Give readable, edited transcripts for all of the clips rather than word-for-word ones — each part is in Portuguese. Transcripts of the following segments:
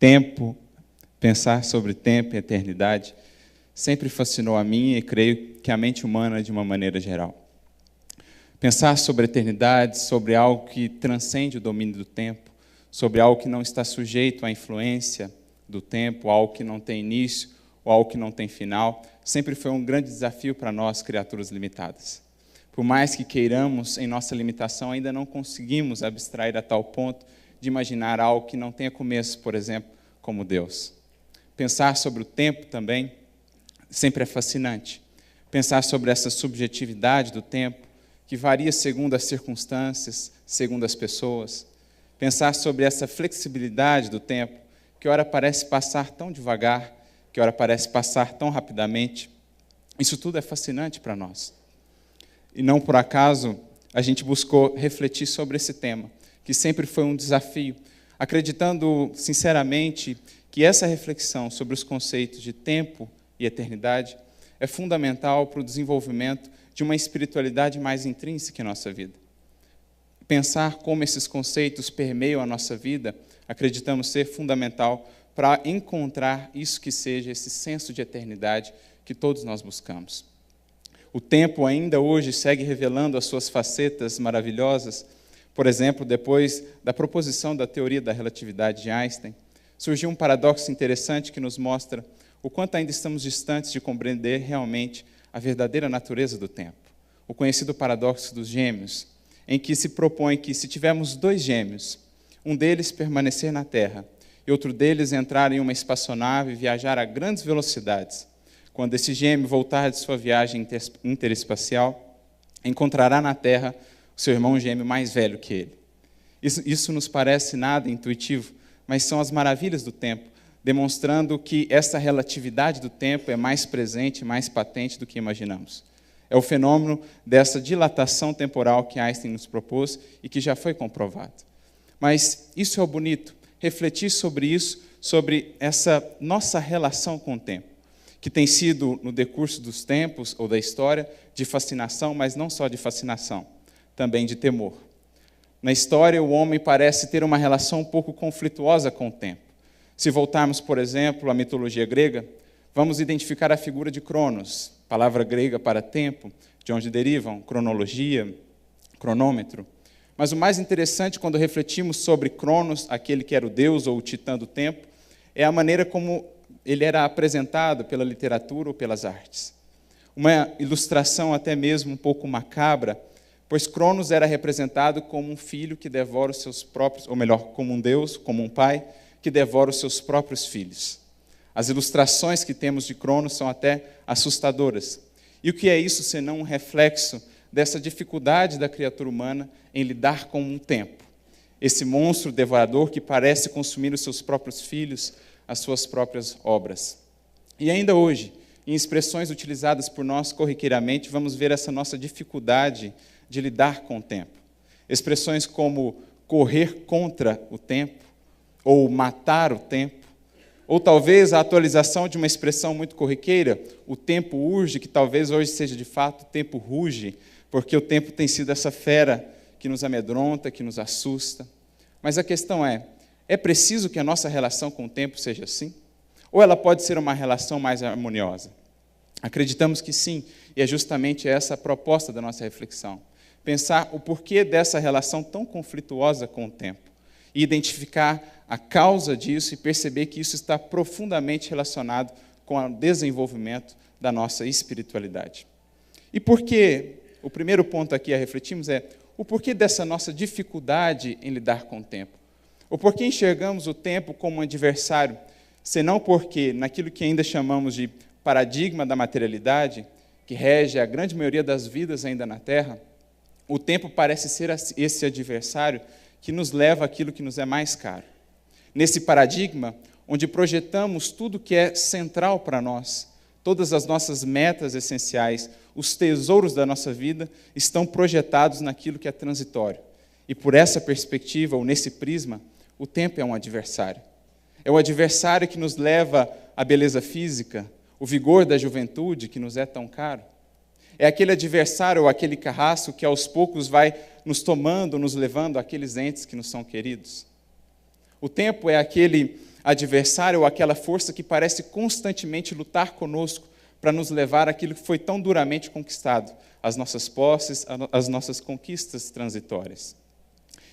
Tempo, pensar sobre tempo e eternidade, sempre fascinou a mim e creio que a mente humana de uma maneira geral. Pensar sobre a eternidade, sobre algo que transcende o domínio do tempo, sobre algo que não está sujeito à influência do tempo, algo que não tem início ou algo que não tem final, sempre foi um grande desafio para nós, criaturas limitadas. Por mais que queiramos, em nossa limitação, ainda não conseguimos abstrair a tal ponto de imaginar algo que não tenha começo, por exemplo, como Deus. Pensar sobre o tempo também sempre é fascinante. Pensar sobre essa subjetividade do tempo, que varia segundo as circunstâncias, segundo as pessoas. Pensar sobre essa flexibilidade do tempo, que ora parece passar tão devagar, que ora parece passar tão rapidamente. Isso tudo é fascinante para nós. E não por acaso a gente buscou refletir sobre esse tema, que sempre foi um desafio, acreditando sinceramente que essa reflexão sobre os conceitos de tempo e eternidade é fundamental para o desenvolvimento de uma espiritualidade mais intrínseca em nossa vida. Pensar como esses conceitos permeiam a nossa vida, acreditamos ser fundamental para encontrar isso que seja esse senso de eternidade que todos nós buscamos. O tempo ainda hoje segue revelando as suas facetas maravilhosas. Por exemplo, depois da proposição da teoria da relatividade de Einstein, surgiu um paradoxo interessante que nos mostra o quanto ainda estamos distantes de compreender realmente a verdadeira natureza do tempo. O conhecido paradoxo dos gêmeos, em que se propõe que se tivermos dois gêmeos, um deles permanecer na Terra e outro deles entrar em uma espaçonave e viajar a grandes velocidades, quando esse gêmeo voltar de sua viagem interespacial, encontrará na Terra o seu irmão gêmeo mais velho que ele. Isso nos parece nada intuitivo, mas são as maravilhas do tempo, demonstrando que essa relatividade do tempo é mais presente, mais patente do que imaginamos. É o fenômeno dessa dilatação temporal que Einstein nos propôs e que já foi comprovado. Mas isso é o bonito, refletir sobre isso, sobre essa nossa relação com o tempo, que tem sido, no decurso dos tempos ou da história, de fascinação, mas não só de fascinação, também de temor. Na história, o homem parece ter uma relação um pouco conflituosa com o tempo. Se voltarmos, por exemplo, à mitologia grega, vamos identificar a figura de Cronos, palavra grega para tempo, de onde derivam cronologia, cronômetro. Mas o mais interessante, quando refletimos sobre Cronos, aquele que era o deus ou o titã do tempo, é a maneira como ele era apresentado pela literatura ou pelas artes. Uma ilustração até mesmo um pouco macabra, pois Cronos era representado como um filho que devora os seus próprios, ou melhor, como um deus, como um pai, que devora os seus próprios filhos. As ilustrações que temos de Cronos são até assustadoras. E o que é isso senão um reflexo dessa dificuldade da criatura humana em lidar com um tempo? Esse monstro devorador que parece consumir os seus próprios filhos, as suas próprias obras. E ainda hoje, em expressões utilizadas por nós corriqueiramente, vamos ver essa nossa dificuldade de lidar com o tempo. Expressões como correr contra o tempo, ou matar o tempo, ou talvez a atualização de uma expressão muito corriqueira, o tempo urge, que talvez hoje seja de fato o tempo ruge, porque o tempo tem sido essa fera que nos amedronta, que nos assusta. Mas a questão é preciso que a nossa relação com o tempo seja assim? Ou ela pode ser uma relação mais harmoniosa? Acreditamos que sim, e é justamente essa a proposta da nossa reflexão. Pensar o porquê dessa relação tão conflituosa com o tempo, e identificar a causa disso e perceber que isso está profundamente relacionado com o desenvolvimento da nossa espiritualidade. E por que, o primeiro ponto aqui a refletirmos é o porquê dessa nossa dificuldade em lidar com o tempo. O porquê enxergamos o tempo como um adversário, senão porque, naquilo que ainda chamamos de paradigma da materialidade, que rege a grande maioria das vidas ainda na Terra, o tempo parece ser esse adversário que nos leva àquilo que nos é mais caro. Nesse paradigma, onde projetamos tudo que é central para nós, todas as nossas metas essenciais, os tesouros da nossa vida, estão projetados naquilo que é transitório. E por essa perspectiva, ou nesse prisma, o tempo é um adversário. É o adversário que nos leva à beleza física, o vigor da juventude que nos é tão caro. É aquele adversário ou aquele carrasco que aos poucos vai nos tomando, nos levando àqueles entes que nos são queridos. O tempo é aquele adversário ou aquela força que parece constantemente lutar conosco para nos levar àquilo que foi tão duramente conquistado, as nossas posses, as nossas conquistas transitórias.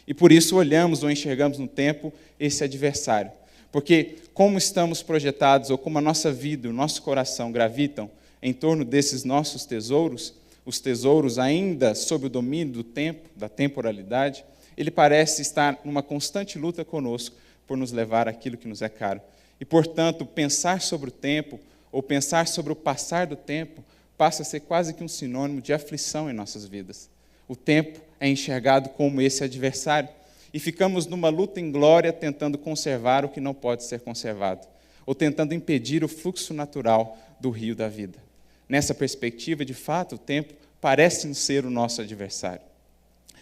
E por isso olhamos ou enxergamos no tempo esse adversário. Porque como estamos projetados, ou como a nossa vida, o nosso coração gravitam em torno desses nossos tesouros, os tesouros ainda sob o domínio do tempo, da temporalidade, ele parece estar numa constante luta conosco por nos levar àquilo que nos é caro. E, portanto, pensar sobre o tempo, ou pensar sobre o passar do tempo, passa a ser quase que um sinônimo de aflição em nossas vidas. O tempo é enxergado como esse adversário, e ficamos numa luta inglória tentando conservar o que não pode ser conservado, ou tentando impedir o fluxo natural do rio da vida. Nessa perspectiva, de fato, o tempo parece ser o nosso adversário.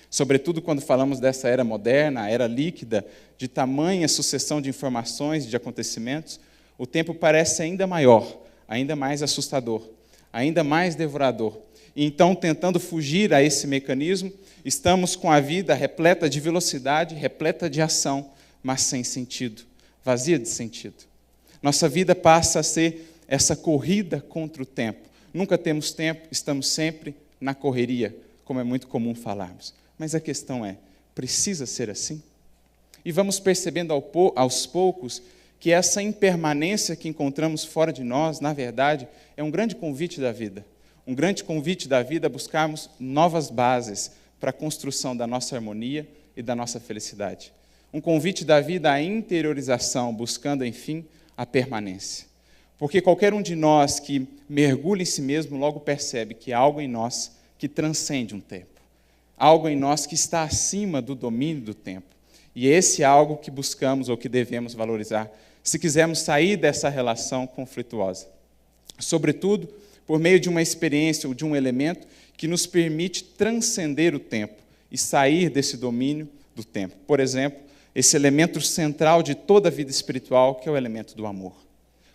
Sobretudo quando falamos dessa era moderna, a era líquida, de tamanha sucessão de informações, de acontecimentos, o tempo parece ainda maior, ainda mais assustador, ainda mais devorador. E então, tentando fugir a esse mecanismo, estamos com a vida repleta de velocidade, repleta de ação, mas sem sentido, vazia de sentido. Nossa vida passa a ser essa corrida contra o tempo. Nunca temos tempo, estamos sempre na correria, como é muito comum falarmos. Mas a questão é, precisa ser assim? E vamos percebendo aos poucos que essa impermanência que encontramos fora de nós, na verdade, é um grande convite da vida. Um grande convite da vida a buscarmos novas bases para a construção da nossa harmonia e da nossa felicidade. Um convite da vida à interiorização, buscando, enfim, a permanência. Porque qualquer um de nós que mergulha em si mesmo logo percebe que há algo em nós que transcende um tempo. Algo em nós que está acima do domínio do tempo. E esse é algo que buscamos ou que devemos valorizar se quisermos sair dessa relação conflituosa. Sobretudo, por meio de uma experiência ou de um elemento que nos permite transcender o tempo e sair desse domínio do tempo. Por exemplo, esse elemento central de toda a vida espiritual, que é o elemento do amor.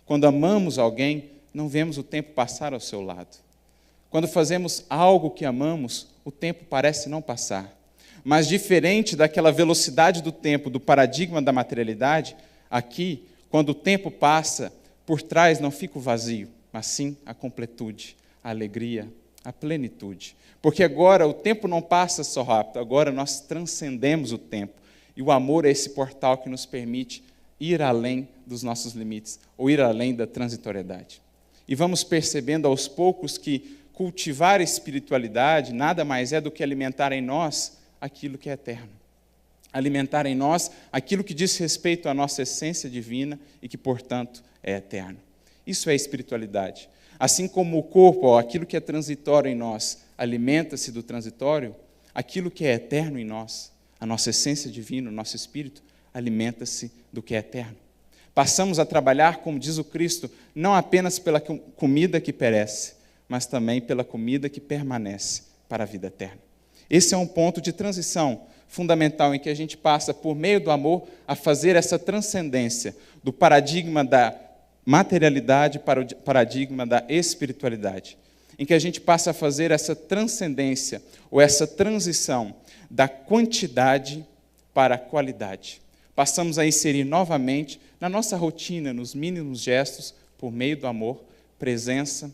Quando amamos alguém, não vemos o tempo passar ao seu lado. Quando fazemos algo que amamos, o tempo parece não passar. Mas diferente daquela velocidade do tempo, do paradigma da materialidade, aqui, quando o tempo passa, por trás não fica o vazio, mas sim a completude, a alegria, a plenitude. Porque agora o tempo não passa só rápido, agora nós transcendemos o tempo. E o amor é esse portal que nos permite ir além dos nossos limites, ou ir além da transitoriedade. E vamos percebendo aos poucos que cultivar a espiritualidade nada mais é do que alimentar em nós aquilo que é eterno. Alimentar em nós aquilo que diz respeito à nossa essência divina e que, portanto, é eterno. Isso é espiritualidade. Assim como o corpo, aquilo que é transitório em nós, alimenta-se do transitório, aquilo que é eterno em nós, a nossa essência divina, o nosso espírito, alimenta-se do que é eterno. Passamos a trabalhar, como diz o Cristo, não apenas pela comida que perece, mas também pela comida que permanece para a vida eterna. Esse é um ponto de transição fundamental em que a gente passa, por meio do amor, a fazer essa transcendência do paradigma da materialidade para o paradigma da espiritualidade, em que a gente passa a fazer essa transcendência, ou essa transição da quantidade para a qualidade. Passamos a inserir novamente na nossa rotina, nos mínimos gestos, por meio do amor, presença,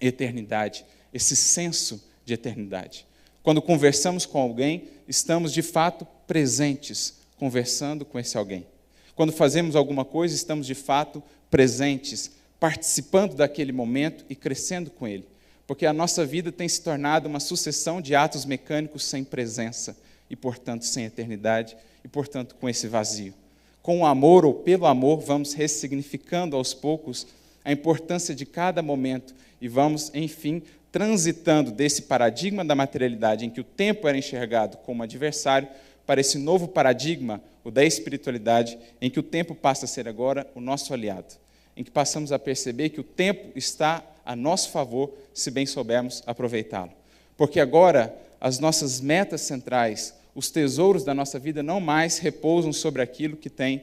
eternidade, esse senso de eternidade. Quando conversamos com alguém, estamos de fato presentes, conversando com esse alguém. Quando fazemos alguma coisa, estamos de fato presentes, participando daquele momento e crescendo com ele. Porque a nossa vida tem se tornado uma sucessão de atos mecânicos sem presença e, portanto, sem eternidade e, portanto, com esse vazio. Com o amor ou pelo amor, vamos ressignificando aos poucos a importância de cada momento e vamos, enfim, transitando desse paradigma da materialidade em que o tempo era enxergado como adversário para esse novo paradigma, o da espiritualidade, em que o tempo passa a ser agora o nosso aliado, em que passamos a perceber que o tempo está a nosso favor, se bem soubermos aproveitá-lo. Porque agora as nossas metas centrais, os tesouros da nossa vida não mais repousam sobre aquilo que tem,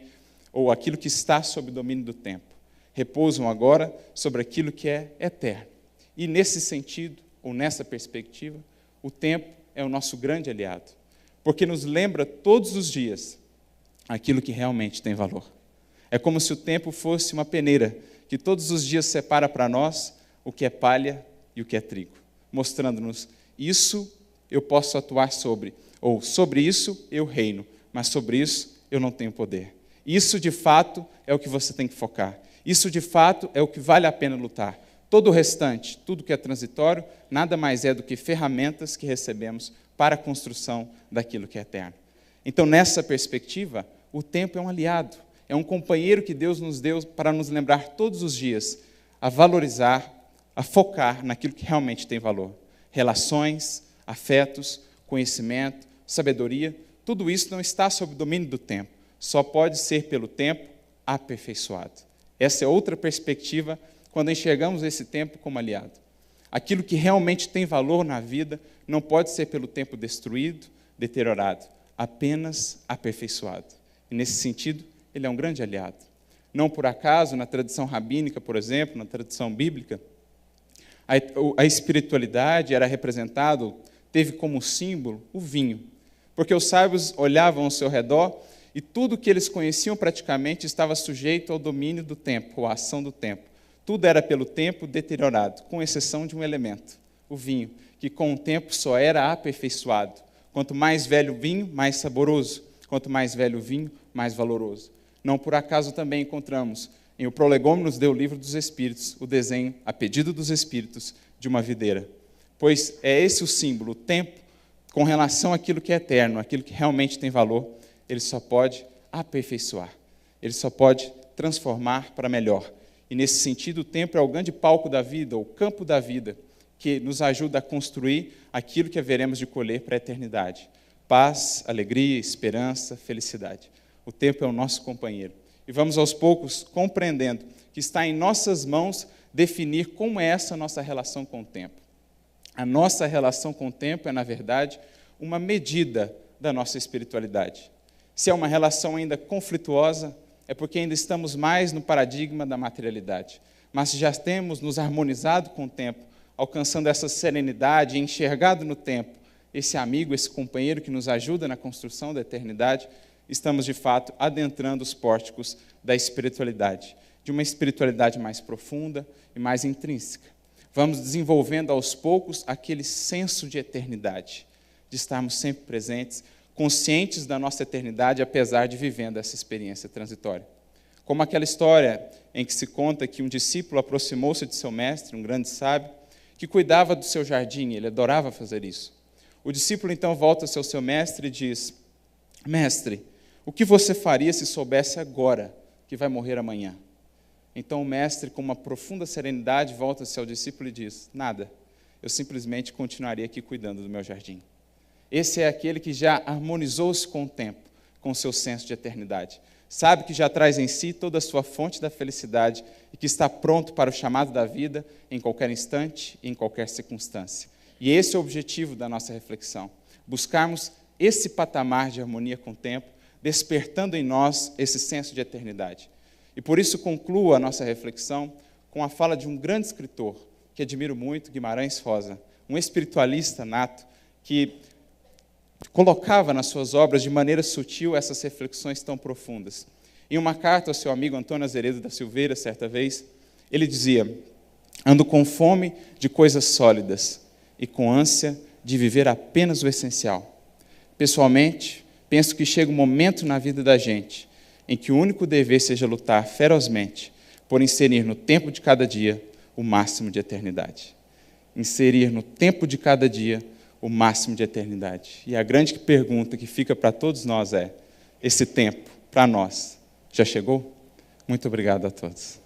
ou aquilo que está sob o domínio do tempo. Repousam agora sobre aquilo que é eterno. E nesse sentido, ou nessa perspectiva, o tempo é o nosso grande aliado, porque nos lembra todos os dias aquilo que realmente tem valor. É como se o tempo fosse uma peneira que todos os dias separa para nós o que é palha e o que é trigo, mostrando-nos: isso eu posso atuar sobre, ou sobre isso eu reino, mas sobre isso eu não tenho poder. Isso, de fato, é o que você tem que focar. Isso, de fato, é o que vale a pena lutar. Todo o restante, tudo que é transitório, nada mais é do que ferramentas que recebemos para a construção daquilo que é eterno. Então, nessa perspectiva, o tempo é um aliado, é um companheiro que Deus nos deu para nos lembrar todos os dias a valorizar, a focar naquilo que realmente tem valor. Relações, afetos, conhecimento, sabedoria, tudo isso não está sob o domínio do tempo, só pode ser pelo tempo aperfeiçoado. Essa é outra perspectiva quando enxergamos esse tempo como aliado. Aquilo que realmente tem valor na vida não pode ser pelo tempo destruído, deteriorado, apenas aperfeiçoado. E nesse sentido, ele é um grande aliado. Não por acaso, na tradição rabínica, por exemplo, na tradição bíblica, a espiritualidade era representada, teve como símbolo o vinho, porque os sábios olhavam ao seu redor e tudo que eles conheciam praticamente estava sujeito ao domínio do tempo, ou à ação do tempo. Tudo era pelo tempo deteriorado, com exceção de um elemento, o vinho, que com o tempo só era aperfeiçoado. Quanto mais velho o vinho, mais saboroso. Quanto mais velho o vinho, mais valoroso. Não por acaso também encontramos em O Prolegômenos do Livro dos Espíritos o desenho, a pedido dos Espíritos, de uma videira. Pois é esse o símbolo, o tempo, com relação àquilo que é eterno, aquilo que realmente tem valor, ele só pode aperfeiçoar, ele só pode transformar para melhor. E nesse sentido, o tempo é o grande palco da vida, o campo da vida, que nos ajuda a construir aquilo que haveremos de colher para a eternidade. Paz, alegria, esperança, felicidade. O tempo é o nosso companheiro. E vamos aos poucos compreendendo que está em nossas mãos definir como é essa nossa relação com o tempo. A nossa relação com o tempo é, na verdade, uma medida da nossa espiritualidade. Se é uma relação ainda conflituosa, é porque ainda estamos mais no paradigma da materialidade. Mas se já temos nos harmonizado com o tempo, alcançando essa serenidade, enxergado no tempo, esse amigo, esse companheiro que nos ajuda na construção da eternidade, estamos, de fato, adentrando os pórticos da espiritualidade, de uma espiritualidade mais profunda e mais intrínseca. Vamos desenvolvendo aos poucos aquele senso de eternidade, de estarmos sempre presentes, conscientes da nossa eternidade, apesar de vivendo essa experiência transitória. Como aquela história em que se conta que um discípulo aproximou-se de seu mestre, um grande sábio, que cuidava do seu jardim, ele adorava fazer isso. O discípulo então volta-se ao seu mestre e diz: mestre, o que você faria se soubesse agora que vai morrer amanhã? Então o mestre, com uma profunda serenidade, volta-se ao discípulo e diz: nada, eu simplesmente continuaria aqui cuidando do meu jardim. Esse é aquele que já harmonizou-se com o tempo, com o seu senso de eternidade. Sabe que já traz em si toda a sua fonte da felicidade e que está pronto para o chamado da vida em qualquer instante e em qualquer circunstância. E esse é o objetivo da nossa reflexão, buscarmos esse patamar de harmonia com o tempo, despertando em nós esse senso de eternidade. E por isso concluo a nossa reflexão com a fala de um grande escritor, que admiro muito, Guimarães Rosa, um espiritualista nato, que colocava nas suas obras de maneira sutil essas reflexões tão profundas. Em uma carta ao seu amigo Antônio Azeredo da Silveira, certa vez, ele dizia: ando com fome de coisas sólidas e com ânsia de viver apenas o essencial. Pessoalmente, penso que chega um momento na vida da gente em que o único dever seja lutar ferozmente por inserir no tempo de cada dia o máximo de eternidade. Inserir no tempo de cada dia o máximo de eternidade. E a grande pergunta que fica para todos nós é: esse tempo, para nós, já chegou? Muito obrigado a todos.